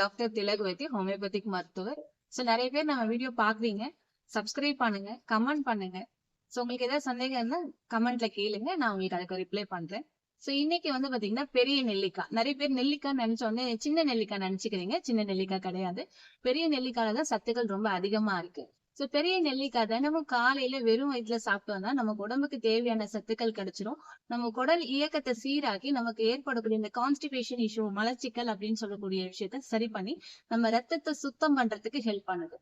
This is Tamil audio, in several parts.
டாக்டர் திலகவதி ஹோமியோபதிக் மருத்துவர். நிறைய பேர் நம்ம வீடியோ பாக்குறீங்க. சப்ஸ்கிரைப் பண்ணுங்க, கமெண்ட் பண்ணுங்க. உங்களுக்கு ஏதாவது சந்தேகம் இருந்தா கமெண்ட்ல கேளுங்க. நான் உங்களுக்கு அதுக்கு ரிப்ளை பண்றேன். இன்னைக்கு பாத்தீங்கன்னா பெரிய நெல்லிக்காய். நிறைய பேர் நெல்லிக்காய் நினைச்ச உடனே சின்ன நெல்லிக்காய் நினைச்சுக்கிறீங்க. சின்ன நெல்லிக்காய் கிடையாது. பெரிய நெல்லிக்காயில தான் சத்துக்கள் ரொம்ப அதிகமா இருக்கு. பெரிய நெல்லிக்காய் தினமும் காலையில வெறும் வயிற்றுல சாப்பிட்டு வந்தா நமக்கு உடம்புக்கு தேவையான சத்துக்கள் கிடைச்சிரும். நம்ம குடல் இயக்கத்தை சீராக்கி நமக்கு ஏற்படக்கூடிய இந்த கான்ஸ்டிபேஷன் இஷ்யூ, மலச்சிக்கல் அப்படின்னு சொல்லக்கூடிய விஷயத்த சரி பண்ணி நம்ம ரத்தத்தை சுத்தம் பண்றதுக்கு ஹெல்ப் பண்ணுது.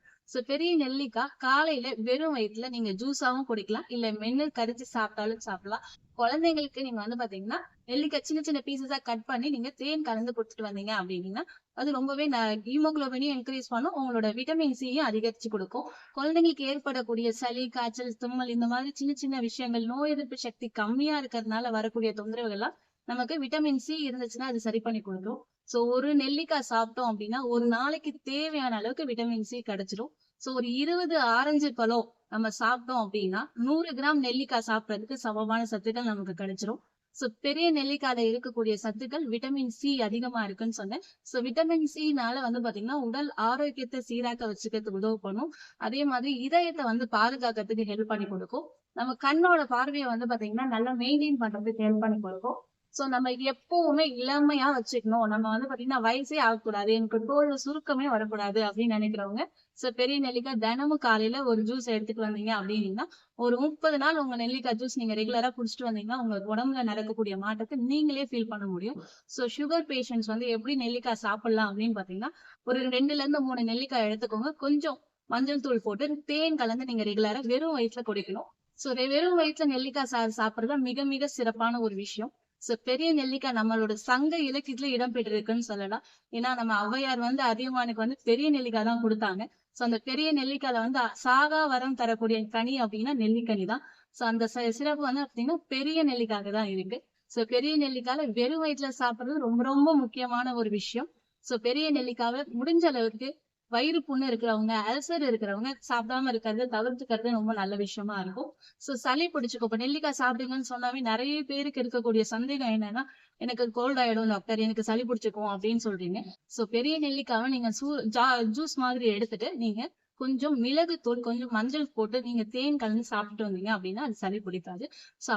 பெரிய நெல்லிக்காய் காலையில வெறும் வயிற்றுல நீங்க ஜூஸாவும் குடிக்கலாம், இல்ல மென்னு கரிச்சு சாப்பிட்டாலும் சாப்பிடலாம். குழந்தைங்களுக்கு நீங்க பாத்தீங்கன்னா நெல்லிக்காய் சின்ன சின்ன பீசஸா கட் பண்ணி நீங்க தேன் கலந்து கொடுத்துட்டு வந்தீங்க அப்படின்னா அது ரொம்பவே ஹீமோகுளோபினையும் இன்க்ரீஸ் பண்ணும், உங்களோட விட்டமின் சியும் அதிகரிச்சு கொடுக்கும். குழந்தைங்களுக்கு ஏற்படக்கூடிய சளி, காய்ச்சல், தும்மல் இந்த மாதிரி சின்ன சின்ன விஷயங்கள், நோய் எதிர்ப்பு சக்தி கம்மியா இருக்கிறதுனால வரக்கூடிய தொந்தரவுகள்லாம் நமக்கு விட்டமின் சி இருந்துச்சுன்னா அது சரி பண்ணி கொடுக்கும். ஒரு நெல்லிக்காய் சாப்பிட்டோம் அப்படின்னா ஒரு நாளைக்கு தேவையான அளவுக்கு விட்டமின் சி கிடைச்சிரும். ஒரு 20 ஆரஞ்சு பழம் நம்ம சாப்பிட்டோம் அப்படின்னா 100 கிராம் நெல்லிக்காய் சாப்பிடறதுக்கு சமமான சத்துக்கள் நமக்கு கிடைச்சிரும். பெரிய நெல்லிக்காயில இருக்கக்கூடிய சத்துக்கள் விட்டமின் சி அதிகமா இருக்குன்னு சொன்னேன். விட்டமின் சினால பாத்தீங்கன்னா உடல் ஆரோக்கியத்தை சீராக்க வச்சுக்கிறதுக்கு உதவு பண்ணும். அதே மாதிரி இதயத்தை பாதுகாக்கிறதுக்கு ஹெல்ப் பண்ணி கொடுக்கும். நம்ம கண்ணோட பார்வையை பாத்தீங்கன்னா நல்லா மெயின்டைன் பண்றதுக்கு ஹெல்ப் பண்ணி கொடுக்கும். நம்ம எப்பவுமே இளமையா வச்சுக்கணும். நம்ம பாத்தீங்கன்னா வயசே ஆகக்கூடாது, எனக்கு தோல் சுருக்கமே வரக்கூடாது அப்படின்னு நினைக்கிறவங்க பெரிய நெல்லிக்காய் தினமும் காலையில ஒரு ஜூஸ் எடுத்துட்டு வந்தீங்க அப்படின்னா ஒரு 30 நாள் உங்க நெல்லிக்காய் ஜூஸ் நீங்க ரெகுலரா குடிச்சிட்டு வந்தீங்கன்னா உங்க உடம்புல நடக்கக்கூடிய மாற்றத்தை நீங்களே ஃபீல் பண்ண முடியும். சுகர் பேஷண்ட்ஸ் எப்படி நெல்லிக்காய் சாப்பிடலாம் அப்படின்னு பாத்தீங்கன்னா ஒரு 2ல இருந்து 3 நெல்லிக்காய் எடுத்துக்கோங்க. கொஞ்சம் மஞ்சள் தூள் போட்டு தேன் கலந்து நீங்க ரெகுலரா வெறும் வயிற்றுல குடிக்கணும். வெறும் வயிற்றுல நெல்லிக்காய் சாப்பிடுறது மிக மிக சிறப்பான ஒரு விஷயம். பெரிய நெல்லிக்காய் நம்மளோட சங்க இலக்கியத்துல இடம் பெற்றிருக்குன்னு சொல்லலாம். ஏன்னா நம்ம ஔவையார் அதியமானுக்கு பெரிய நெல்லிக்காய் தான் கொடுத்தாங்க. அந்த பெரிய நெல்லிக்காயில சாகா வரம் தரக்கூடிய கனி அப்படின்னா நெல்லிக்கனி தான். அந்த சிறப்பு பாத்தீங்கன்னா பெரிய நெல்லிக்காக தான் இருக்கு. பெரிய நெல்லிக்காயில வெறும் வயிற்றுல சாப்பிடுறது ரொம்ப ரொம்ப முக்கியமான ஒரு விஷயம். பெரிய நெல்லிக்காவை முடிஞ்ச அளவுக்கு வயிறு புண்ணு இருக்கிறவங்க, அல்சர் இருக்கிறவங்க சாப்பிடாம இருக்கிறது தவிர்த்துக்கிறது ரொம்ப நல்ல விஷயமா இருக்கும். சளி பிடிச்சுக்கோ. இப்ப நெல்லிக்காய் சாப்பிடுங்கன்னு சொன்னாவே நிறைய பேருக்கு இருக்கக்கூடிய சந்தேகம் என்னன்னா, எனக்கு கோல்ட் ஆயிடும் டாக்டர், எனக்கு சளி பிடிச்சுக்கும் அப்படின்னு சொல்றீங்க. பெரிய நெல்லிக்காவை நீங்க ஜூஸ் மாதிரி எடுத்துட்டு நீங்க கொஞ்சம் மிளகு தூள், கொஞ்சம் மஞ்சள் போட்டு நீங்க தேன் கலந்து சாப்பிட்டு வந்தீங்க அப்படின்னா அது சளி பிடிக்காது.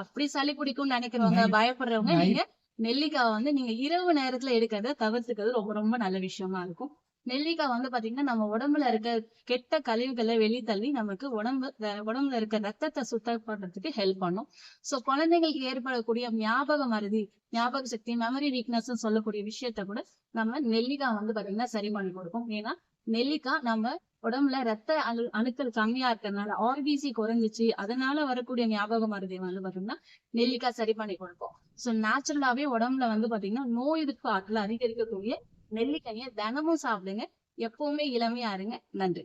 அப்படி சளி பிடிக்கும்னு நினைக்கிறவங்க, பயப்படுறவங்க நீங்க நெல்லிக்காவை நீங்க இரவு நேரத்துல எடுக்கிறத தவிர்த்துக்கிறது ரொம்ப ரொம்ப நல்ல விஷயமா இருக்கும். நெல்லிக்காய் பாத்தீங்கன்னா நம்ம உடம்புல இருக்க கெட்ட கழிவுகளை வெளித்தள்ளி நமக்கு உடம்புல இருக்க ரத்தத்தை சுத்தம் பண்றதுக்கு ஹெல்ப் பண்ணும். குழந்தைங்களுக்கு ஏற்படக்கூடிய ஞாபக மறதி, ஞாபக சக்தி, மெமரி வீக்னஸ் சொல்லக்கூடிய விஷயத்த கூட நம்ம நெல்லிக்காய் பாத்தீங்கன்னா சரி பண்ணி கொடுக்கும். ஏன்னா நெல்லிக்காய் நம்ம உடம்புல ரத்த அணுக்கள் கம்மியா இருக்கிறதுனால ஆர்பிசி குறைஞ்சிச்சு, அதனால வரக்கூடிய ஞாபக மறதி பாத்தீங்கன்னா நெல்லிக்காய் சரி பண்ணி கொடுக்கும். நேச்சுரலாவே உடம்புல பாத்தீங்கன்னா நோய் எதிர்ப்பு ஆற்றல் அதிகரிக்கக்கூடிய நெல்லிக்காயை தினமும் சாப்பிடுங்க. எப்பவுமே இளமையா இருங்க. நன்றி.